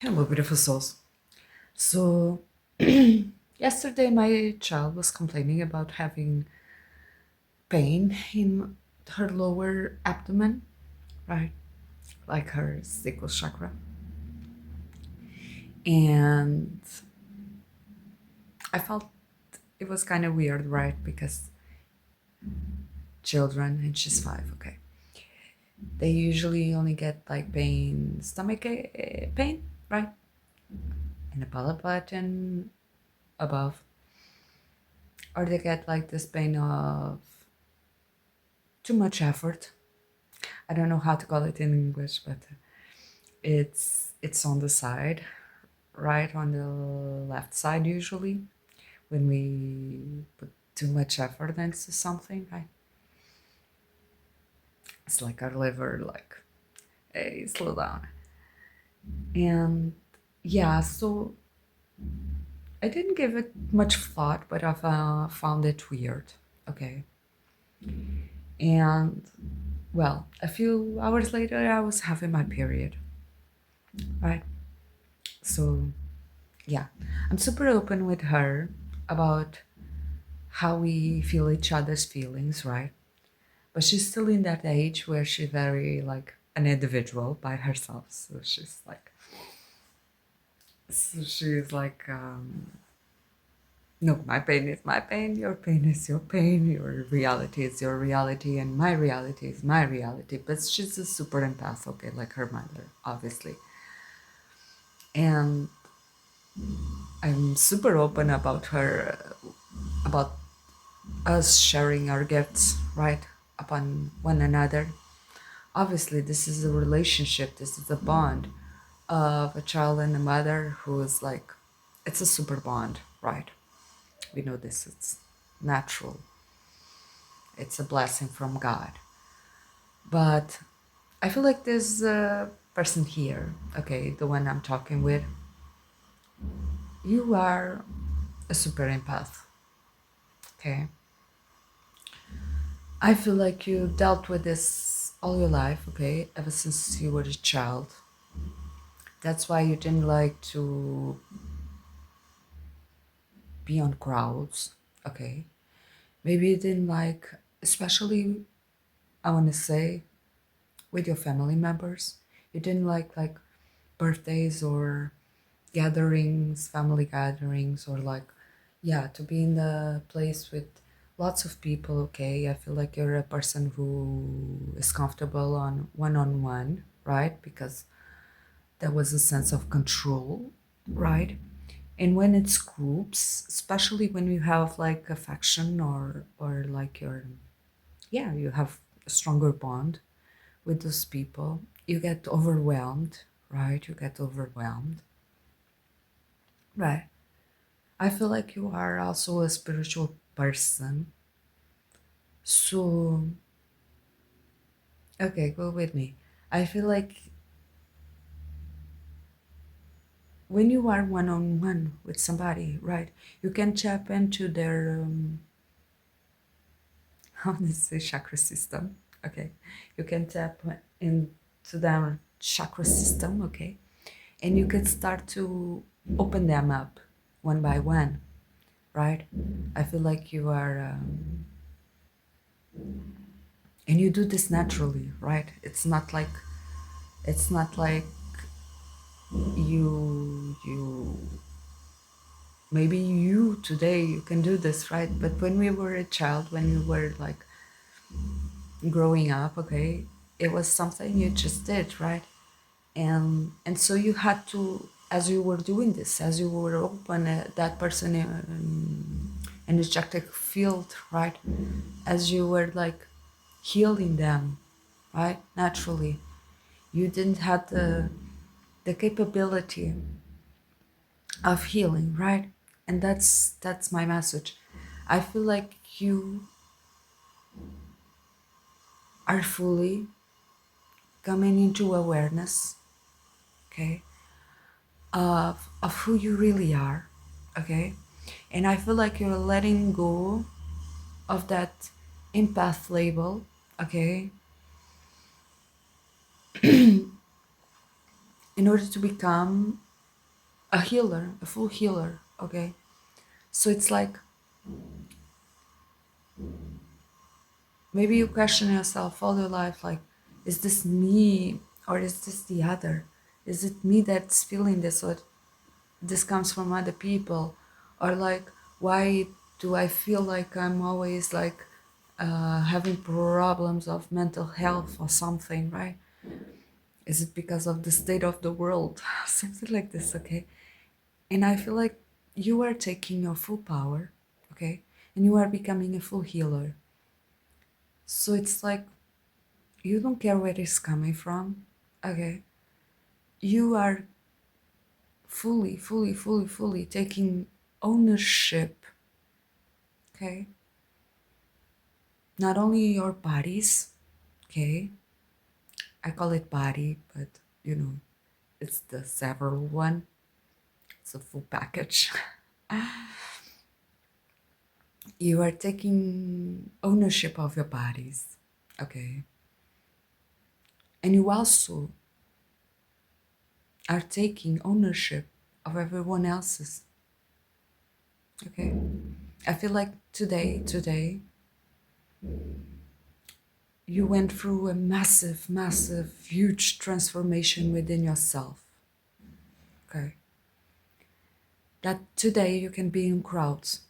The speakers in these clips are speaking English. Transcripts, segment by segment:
Hello, beautiful souls. So, yesterday my child was complaining about having pain in her lower abdomen, right? Like her sacral chakra. And I felt it was kind of weird, right? Because children, and she's 5, okay, they usually only get like pain, stomach pain, right? In the pelvic button above. Or they get like this pain of too much effort. I don't know how to call it in English, but it's on the side, right on the left side usually when we put too much effort into something, right? It's like our liver, like, hey, slow down. And yeah, so I didn't give it much thought, but I found it weird. Okay. And well, a few hours later, I was having my period, right? So yeah, I'm super open with her about how we feel each other's feelings, right? But she's still in that age where she's very like an individual by herself. So she's like, no, my pain is my pain, your pain is your pain, your reality is your reality, and my reality is my reality. But she's a super empath, okay, like her mother, obviously. And I'm super open about her, about us sharing our gifts, right, upon one another. Obviously, this is a relationship, this is a bond of a child and a mother who is like, it's a super bond, right? We know this, it's natural, it's a blessing from God. But I feel like there's a person here, okay, the one I'm talking with. You are a super empath, okay? I feel like you dealt with this all your life, okay, ever since you were a child. That's why you didn't like to be on crowds, okay? Maybe you didn't like, especially, I want to say, with your family members. You didn't like birthdays or gatherings, family gatherings, or like, yeah, to be in the place with lots of people, okay? I feel like you're a person who is comfortable on one, right? Because there was a sense of control, right? And when it's groups, especially when you have like affection or like your, yeah, you have a stronger bond with those people, you get overwhelmed, right? You get overwhelmed, right? I feel like you are also a spiritual person. So, okay, go with me. I feel like when you are one on one with somebody, right, you can tap into their, how do you say, chakra system. Okay, you can tap into their chakra system, okay, and you can start to open them up one by one, right? I feel like you are, and you do this naturally, right? It's not like you maybe you today you can do this, right? But when we were a child, when we were like growing up, okay, it was something you just did, right? And so you had to, as you were doing this, as you were open, that person in energetic field, right, as you were like healing them, right, naturally, you didn't have the capability of healing, right? And that's my message. I feel like you are fully coming into awareness, okay, of who you really are, okay? And I feel like you're letting go of that empath label, okay, in order to become a healer, a full healer, okay? So it's like maybe you question yourself all your life, like, is this me or is this the other? Is it me that's feeling this, or this comes from other people? Or like, why do I feel like I'm always like having problems of mental health or something, right? Is it because of the state of the world? Something like this, okay? And I feel like you are taking your full power, okay? And you are becoming a full healer. So it's like you don't care where it's coming from, okay? You are fully taking ownership, okay? Not only your bodies, okay? I call it body, but you know, it's the several one, it's a full package. You are taking ownership of your bodies, okay? And you also are taking ownership of everyone else's, okay? I feel like today, you went through a massive, huge transformation within yourself, okay? That today you can be in crowds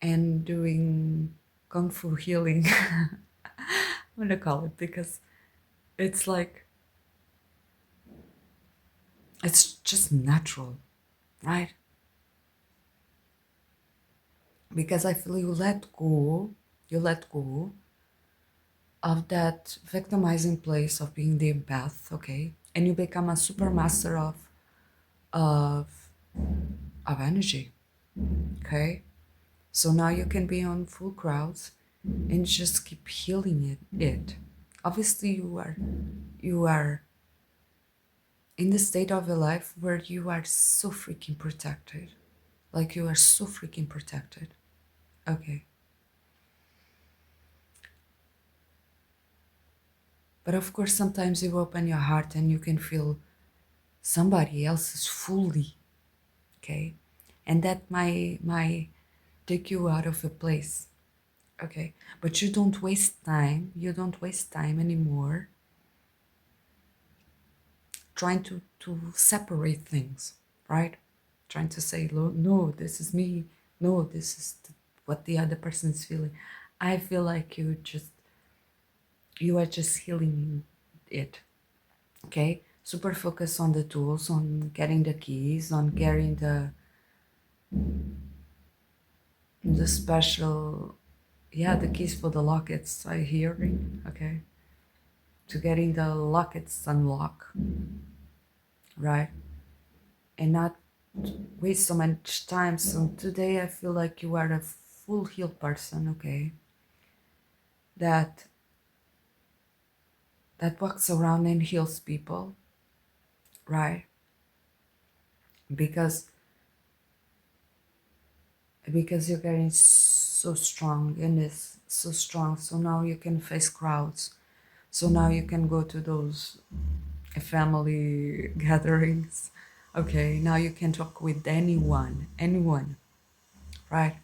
and doing kungfu healing. I'm gonna call it because it's like, it's just natural, right? Because I feel you let go of that victimizing place of being the empath, okay? And you become a super master of of energy, okay? So now you can be on full crowds and just keep healing it. Obviously you are in the state of your life where you are so freaking protected. Like you are so freaking protected. Okay. But of course sometimes you open your heart and you can feel somebody else is fully, okay? And that might take you out of a place. Okay. But you don't waste time anymore trying to separate things, right? Trying to say, no, this is me. No, this is what the other person is feeling. I feel like you are just healing it. Okay. Super focus on the tools, on getting the keys, on getting the special, yeah, the keys for the lockets I hearing. Okay. To getting the lockets unlocked, right? And not waste so much time. So today I feel like you are a full healed person, okay? That that walks around and heals people, right? Because you're getting so strong and is so strong. So now you can face crowds. So now you can go to those family gatherings. Okay, now you can talk with anyone, right?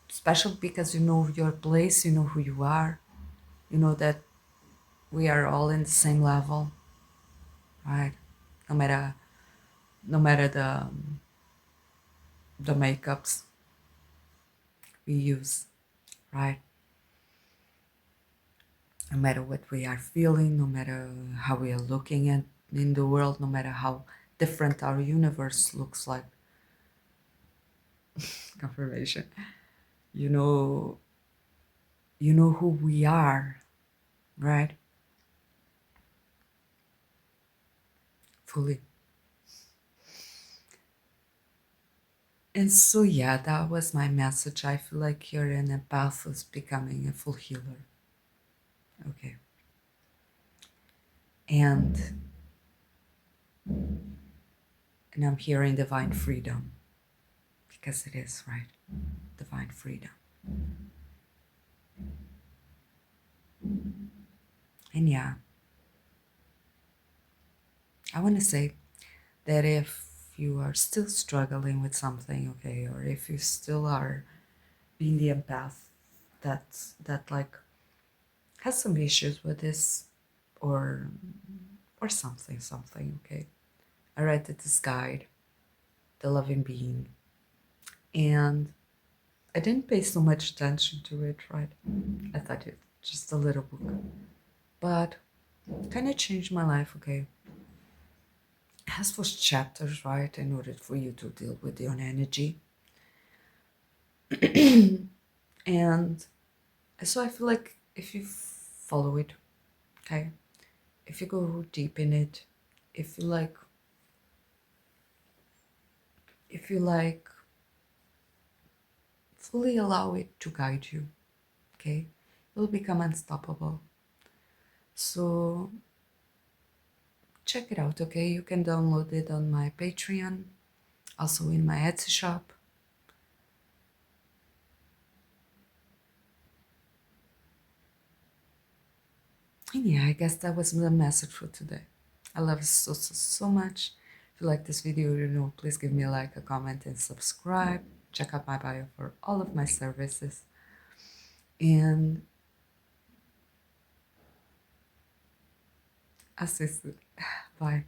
Special because you know your place, you know who you are, you know that we are all in the same level, right? No matter the makeups we use, right? No matter what we are feeling, no matter how we are looking at in the world, no matter how different our universe looks like. Confirmation. You know, you know who we are, right? Fully. And so yeah, that was my message. I feel like you're in a path of becoming a full healer. Okay. And I'm hearing divine freedom because it is, right? Divine freedom. And yeah, I want to say that if you are still struggling with something, okay, or if you still are being the empath that like has some issues with this, or something, okay. I read this guide, The Loving Being, and I didn't pay so much attention to it, right? I thought it just a little book, but kind of changed my life, okay. It has those chapters, right, in order for you to deal with your energy. And so I feel like if you follow it, okay, if you go deep in it, if you like, if you like fully allow it to guide you, okay, you'll become unstoppable. So check it out, okay? You can download it on my Patreon, also in my Etsy shop. And yeah, I guess that was the message for today. I love you so much. If you like this video, please give me a like, a comment, and subscribe. Check out my bio for all of my services. And I'll see you soon. Bye.